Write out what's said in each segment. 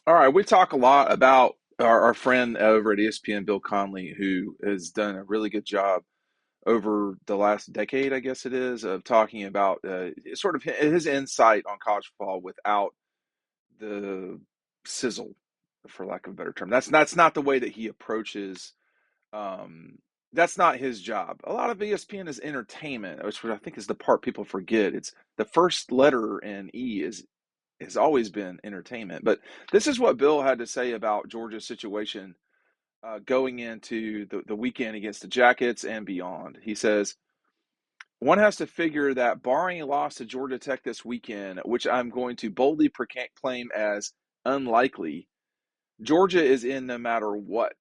All right, we talk a lot about our friend over at ESPN, Bill Connelly, who has done a really good job over the last decade, I guess it is, of talking about sort of his insight on college football without the sizzle, for lack of a better term. That's not the way that he approaches. Um, that's not his job. A lot of ESPN is entertainment, which I think is the part people forget. It's the first letter in E is has always been entertainment. But this is what Bill had to say about Georgia's situation going into the weekend against the Jackets and beyond. He says, one has to figure that barring a loss to Georgia Tech this weekend, which I'm going to boldly proclaim as unlikely, Georgia is in no matter what.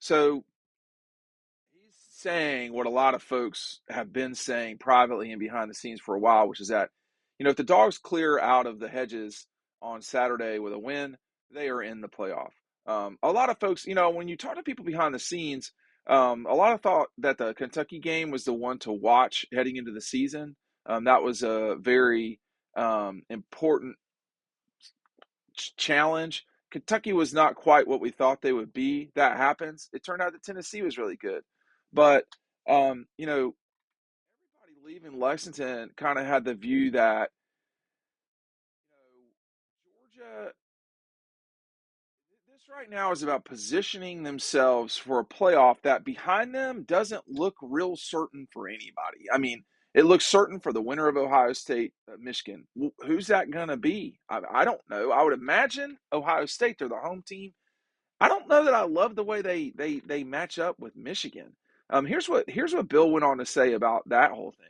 So he's saying what a lot of folks have been saying privately and behind the scenes for a while, which is that, if the Dogs clear out of the hedges on Saturday with a win, they are in the playoff. A lot of folks, when you talk to people behind the scenes, a lot of thought that the Kentucky game was the one to watch heading into the season. That was a very important challenge. Kentucky was not quite what we thought they would be. That happens. It turned out that Tennessee was really good. But, everybody leaving Lexington kind of had the view that, Georgia, this right now is about positioning themselves for a playoff that behind them doesn't look real certain for anybody. I mean, it looks certain for the winner of Ohio State, Michigan. Who's that going to be? I don't know. I would imagine Ohio State. They're the home team. I don't know that I love the way they match up with Michigan. Here's what Bill went on to say about that whole thing.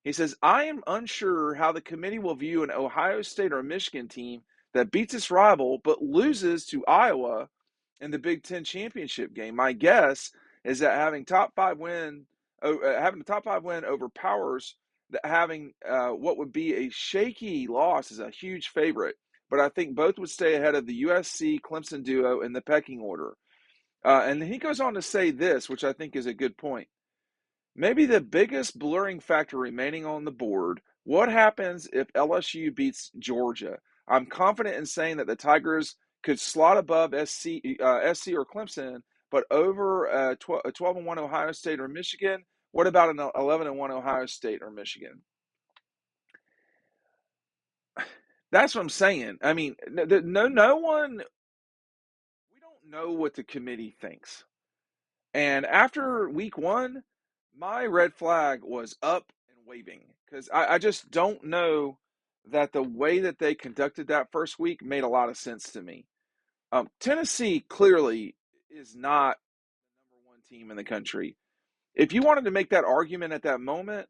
He says, "I am unsure how the committee will view an Ohio State or Michigan team that beats its rival but loses to Iowa in the Big Ten championship game. My guess is that having a top five win overpowers that having what would be a shaky loss is a huge favorite. But I think both would stay ahead of the USC Clemson duo in the pecking order." And he goes on to say this, which I think is a good point. Maybe the biggest blurring factor remaining on the board: what happens if LSU beats Georgia? I'm confident in saying that the Tigers could slot above SC or Clemson, but over a 12-1 Ohio State or Michigan. What about an 11-1 Ohio State or Michigan? That's what I'm saying. I mean, no one. We don't know what the committee thinks. And after week one, my red flag was up and waving because I just don't know that the way that they conducted that first week made a lot of sense to me. Tennessee clearly is not the number one team in the country. If you wanted to make that argument at that moment,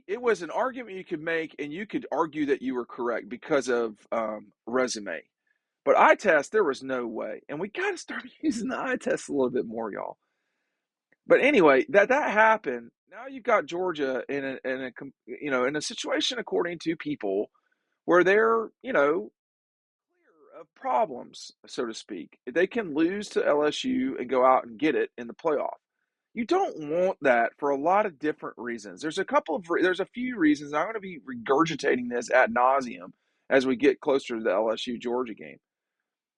it was an argument you could make, and you could argue that you were correct because of resume. But eye test, there was no way, and we got to start using the eye test a little bit more, y'all. But anyway, that happened. Now you've got Georgia in a situation, according to people, where they're clear of problems, so to speak. They can lose to LSU and go out and get it in the playoff. You don't want that for a lot of different reasons. There's a few reasons. And I'm going to be regurgitating this ad nauseum as we get closer to the LSU Georgia game.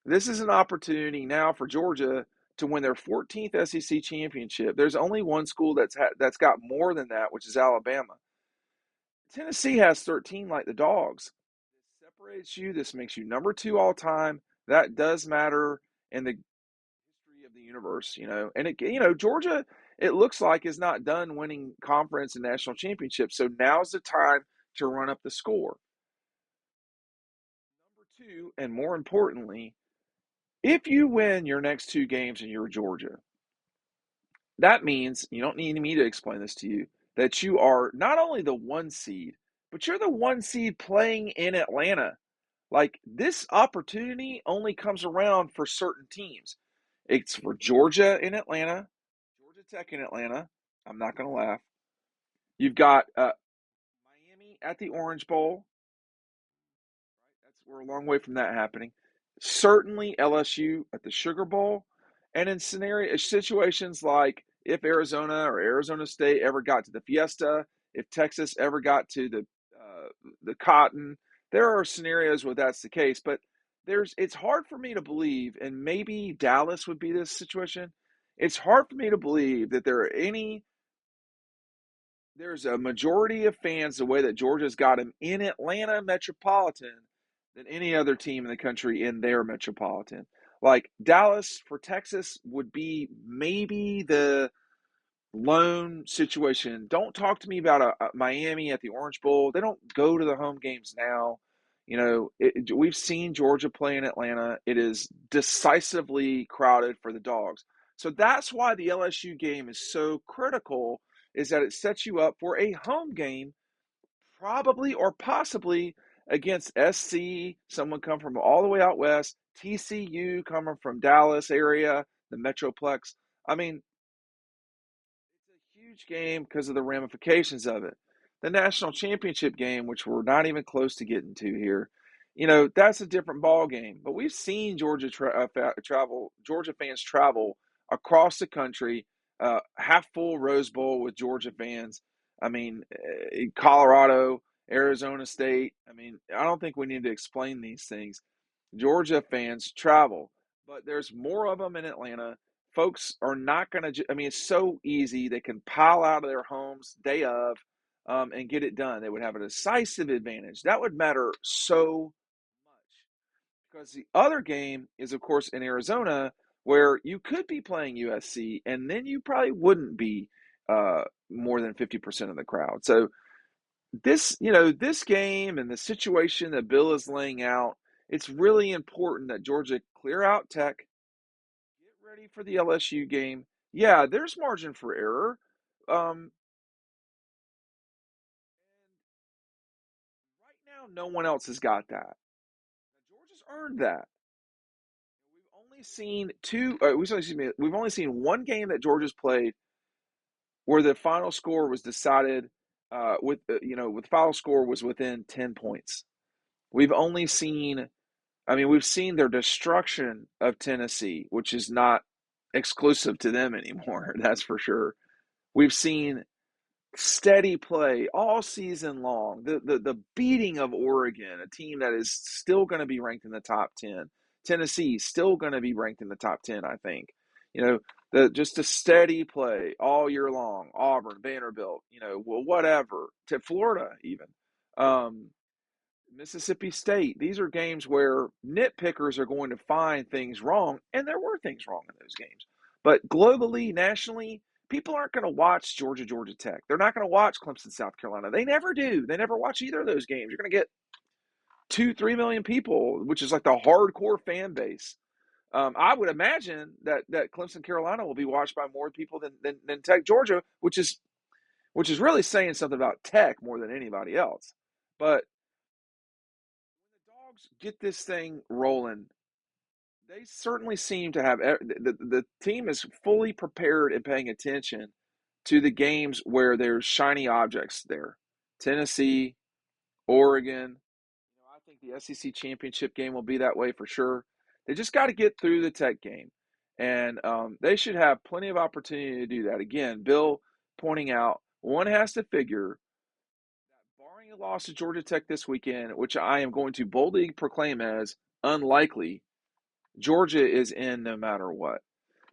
This is an opportunity now for Georgia to win their 14th SEC championship. There's only one school that's got more than that, which is Alabama. Tennessee has 13, like the Dogs. This separates you. This makes you number two all time. That does matter in the history of the universe, And Georgia, it looks like, is not done winning conference and national championships. So now's the time to run up the score. Number two, and more importantly, if you win your next two games and you're Georgia, that means, you don't need me to explain this to you, that you are not only the one seed, but you're the one seed playing in Atlanta. Like, this opportunity only comes around for certain teams. It's for Georgia in Atlanta, Georgia Tech in Atlanta. I'm not going to laugh. You've got Miami at the Orange Bowl. We're a long way from that happening. Certainly LSU at the Sugar Bowl, and in situations like if Arizona or Arizona State ever got to the Fiesta, if Texas ever got to the Cotton, there are scenarios where that's the case, but it's hard for me to believe, and maybe Dallas would be this situation. It's hard for me to believe that there's a majority of fans the way that Georgia's got them in Atlanta metropolitan than any other team in the country in their metropolitan. Like Dallas for Texas would be maybe the lone situation. Don't talk to me about a Miami at the Orange Bowl. They don't go to the home games now. We've seen Georgia play in Atlanta. It is decisively crowded for the Dogs. So that's why the LSU game is so critical, is that it sets you up for a home game, probably or possibly against SC, someone come from all the way out west, TCU coming from Dallas area, the Metroplex. I mean, a huge game because of the ramifications of it. The national championship game, which we're not even close to getting to here, that's a different ball game. But we've seen Georgia fans travel across the country, half full Rose Bowl with Georgia fans. I mean, Colorado, Arizona State. I mean, I don't think we need to explain these things. Georgia fans travel, but there's more of them in Atlanta. Folks are not going to, I mean, it's so easy. They can pile out of their homes day of and get it done. They would have a decisive advantage. That would matter so much because the other game is, of course, in Arizona where you could be playing USC and then you probably wouldn't be more than 50% of the crowd. So this game and the situation that Bill is laying out, it's really important that Georgia clear out Tech, get ready for the LSU game. Yeah, there's margin for error. Um, right now, no one else has got that. Now, Georgia's earned that. We've only seen we've only seen one game that Georgia's played where the final score was decided with final score was within 10 points. We've only seen we've seen their destruction of Tennessee, which is not exclusive to them anymore, that's for sure. We've seen steady play all season long. The beating of Oregon, a team that is still going to be ranked in the top 10. Tennessee still going to be ranked in the top 10, I think. You know, just a steady play all year long. Auburn, Vanderbilt, whatever, to Florida even. Um, Mississippi State. These are games where nitpickers are going to find things wrong, and there were things wrong in those games. But globally, nationally, people aren't going to watch Georgia Tech. They're not going to watch Clemson, South Carolina. They never do. They never watch either of those games. You're going to get 2-3 million people, which is like the hardcore fan base. I would imagine that Clemson, Carolina will be watched by more people than Tech, Georgia, which is really saying something about Tech more than anybody else. But Dogs get this thing rolling. They certainly seem to have the team is fully prepared and paying attention to the games where there's shiny objects there. Tennessee, Oregon. I think the SEC championship game will be that way for sure. They just got to get through the Tech game, and they should have plenty of opportunity to do that. Again, Bill pointing out one has to figure barring a loss to Georgia Tech this weekend, which I am going to boldly proclaim as unlikely, Georgia is in no matter what.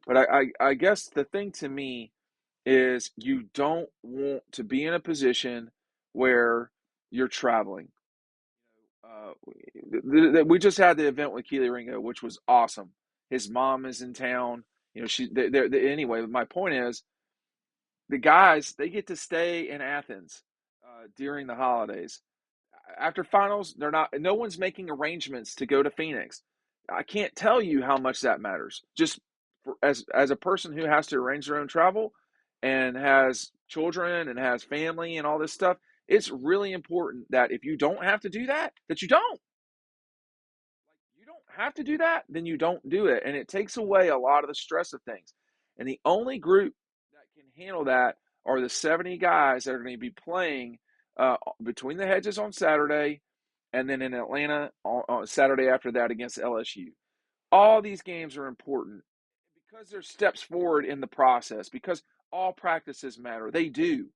But I guess the thing to me is you don't want to be in a position where you're traveling. We just had the event with Keely Ringo, which was awesome. His mom is in town. Anyway, my point is the guys, they get to stay in Athens during the holidays. After finals, no one's making arrangements to go to Phoenix. I can't tell you how much that matters. Just as a person who has to arrange their own travel and has children and has family and all this stuff, it's really important that if you don't have to do that, that you don't. You don't have to do that, then you don't do it. And it takes away a lot of the stress of things. And the only group that can handle that are the 70 guys that are going to be playing between the hedges on Saturday and then in Atlanta on Saturday after that against LSU. All these games are important because there's steps forward in the process, because all practices matter. They do.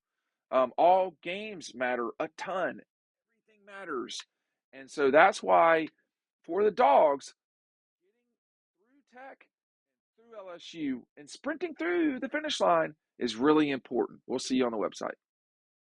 All games matter a ton. Everything matters. And so that's why for the Dogs, getting through Tech, through LSU, and sprinting through the finish line is really important. We'll see you on the website.